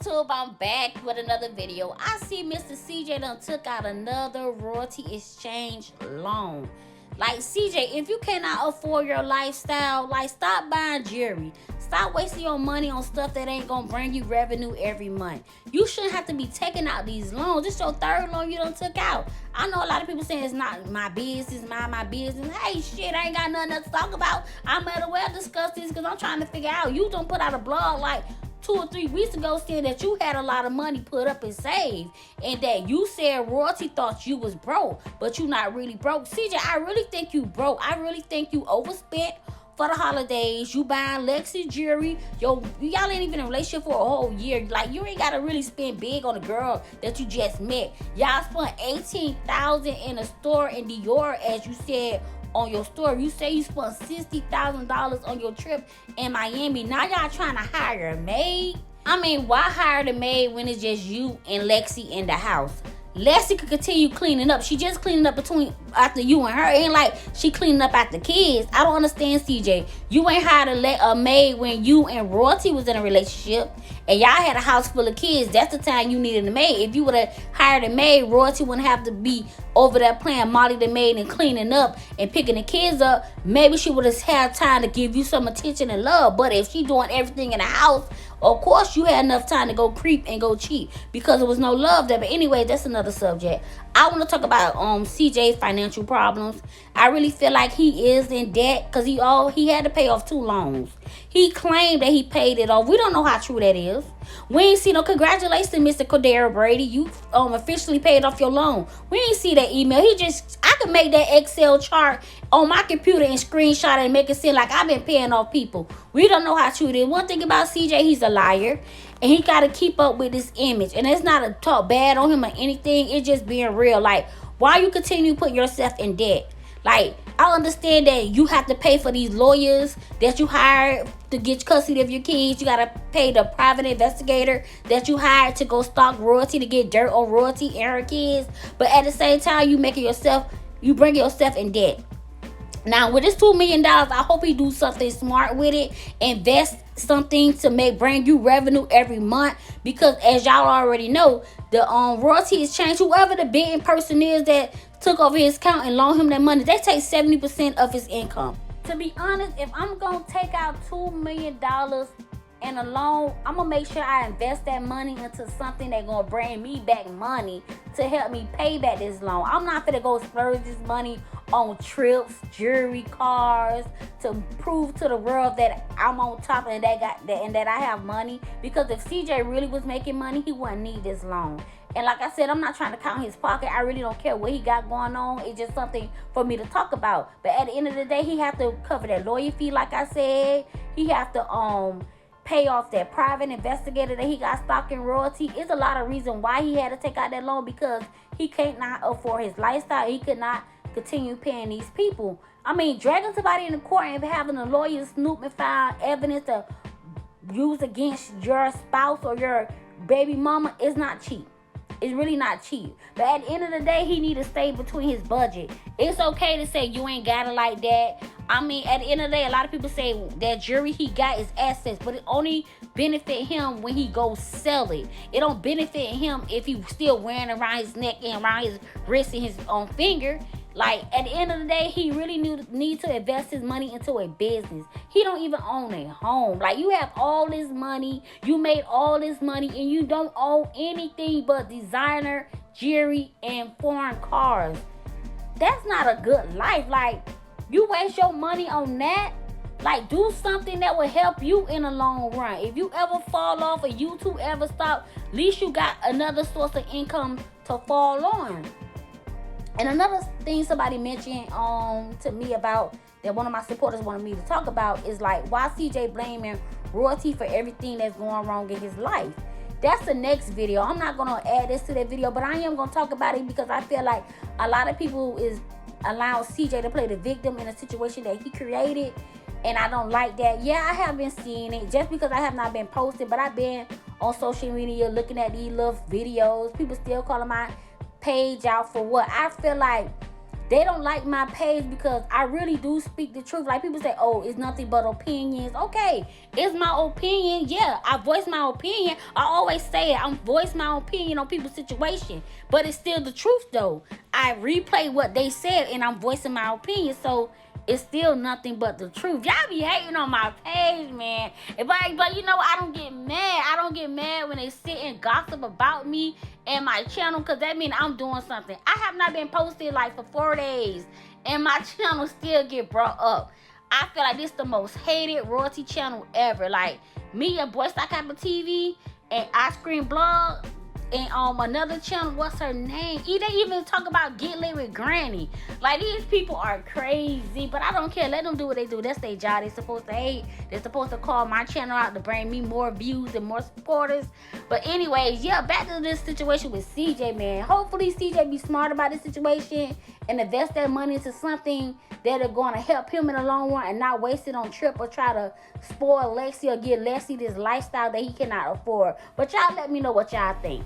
YouTube? I'm back with another video. I see Mr. CJ done took out another royalty exchange loan. Like, CJ, if you cannot afford your lifestyle, like, stop buying jewelry. Stop wasting your money on stuff that ain't gonna bring you revenue every month. You shouldn't have to be taking out these loans. This your third loan you done took out. I know a lot of people saying it's not my business, mind my business. Hey, shit, I ain't got nothing else to talk about. I might as well discuss this because I'm trying to figure out. You done put out a blog like 2 or 3 weeks ago saying that you had a lot of money put up and saved, and that you said royalty thought you was broke, but you not really broke. CJ, I really think you broke. I really think you overspent for the holidays. You buying Lexi jewelry. Y'all ain't even in a relationship for a whole year. Like, you ain't gotta really spend big on a girl that you just met. Y'all spent $18,000 in a store in Dior, as you said on your story. You say you spent $60,000 on your trip in Miami. Now y'all trying to hire a maid? I mean, why hire the maid when it's just you and Lexi in the house? Lexi could continue cleaning up. She just cleaning up after you and her. It ain't like she cleaning up after kids. I don't understand, CJ. You ain't hired a maid when you and Royalty was in a relationship and y'all had a house full of kids. That's the time you needed a maid. If you would have hired a maid, Royalty wouldn't have to be over there playing Molly the maid and cleaning up and picking the kids up. Maybe she would have had time to give you some attention and love. But if she doing everything in the house, of course you had enough time to go creep and go cheat because there was no love there. But anyway, that's another subject. I want to talk about CJ's financial problems. I really feel like he is in debt because he had to pay off 2 loans. He claimed that he paid it off. We don't know how true that is. We ain't see no congratulations, Mr. Cordero Brady. You officially paid off your loan. We ain't see that email. I could make that Excel chart on my computer and screenshot it and make it seem like I've been paying off people. We don't know how true it is. One thing about CJ, he's a liar. And he got to keep up with this image. And it's not a talk bad on him or anything. It's just being real. Like, why you continue putting yourself in debt? Like, I understand that you have to pay for these lawyers that you hired to get custody of your kids. You got to pay the private investigator that you hired to go stalk Royalty to get dirt on Royalty and her kids. But at the same time, you bring yourself in debt. Now, with this $2 million, I hope he do something smart with it. Invest something to bring you revenue every month. Because as y'all already know, the royalty has changed. Whoever the bidding person is that took over his account and loaned him that money, they take 70% of his income. To be honest, if I'm going to take out $2 million in a loan, I'm going to make sure I invest that money into something that's going to bring me back money to help me pay back this loan. I'm not going to go splurge this money on trips, jewelry, cars, to prove to the world that I'm on top and that I have money. Because if CJ really was making money, he wouldn't need this loan. And like I said, I'm not trying to count his pocket. I really don't care what he got going on. It's just something for me to talk about. But at the end of the day, he have to cover that lawyer fee, like I said. He have to pay off that private investigator that he got stalking Royalty. It's a lot of reason why he had to take out that loan, because he can't not afford his lifestyle. He could not continue paying these people. I mean, dragging somebody in the court and having a lawyer snoop and find evidence to use against your spouse or your baby mama is not cheap. It's really not cheap. But at the end of the day, he need to stay between his budget. It's okay to say you ain't got it like that. I mean, at the end of the day, a lot of people say that jewelry he got is assets, but it only benefit him when he goes sell it. It don't benefit him if he still wearing around his neck and around his wrist and his finger. Like, at the end of the day, he really need to invest his money into a business. He don't even own a home. Like, you have all this money, you made all this money, and you don't own anything but designer, jewelry, and foreign cars. That's not a good life. Like, you waste your money on that. Like, do something that will help you in the long run. If you ever fall off or you two ever stop, at least you got another source of income to fall on. And another thing somebody mentioned to me about that one of my supporters wanted me to talk about is like, why CJ blaming Royalty for everything that's going wrong in his life. That's the next video. I'm not going to add this to that video, but I am going to talk about it because I feel like a lot of people is allowing CJ to play the victim in a situation that he created. And I don't like that. Yeah, I have been seeing it just because I have not been posting, but I've been on social media looking at these little videos. People still calling my page out for what I feel like they don't like my page because I really do speak the truth. Like, people say, oh, it's nothing but opinions. Okay, it's my opinion. Yeah, I voice my opinion. I always say it. I'm voice my opinion on people's situation. But it's still the truth, though. I replay what they said, and I'm voicing my opinion. So it's still nothing but the truth. Y'all be hating on my page, man. But you know, I don't get mad. I don't get mad when they sit and gossip about me and my channel, because that means I'm doing something. I have not been posted like for 4 days, and my channel still get brought up. I feel like this the most hated royalty channel ever. Like, me and Boy Stock Apple TV and Ice Cream Blog and another channel, what's her name? They even talk about Get Lit with Granny. Like, these people are crazy, but I don't care. Let them do what they do. That's their job. They're supposed to hate. They're supposed to call my channel out to bring me more views and more supporters. But anyways, yeah, back to this situation with CJ, man. Hopefully CJ be smart about this situation and invest that money into something that are going to help him in the long run, and not waste it on Trip or try to spoil Lexi or give Lexi this lifestyle that he cannot afford. But y'all let me know what y'all think.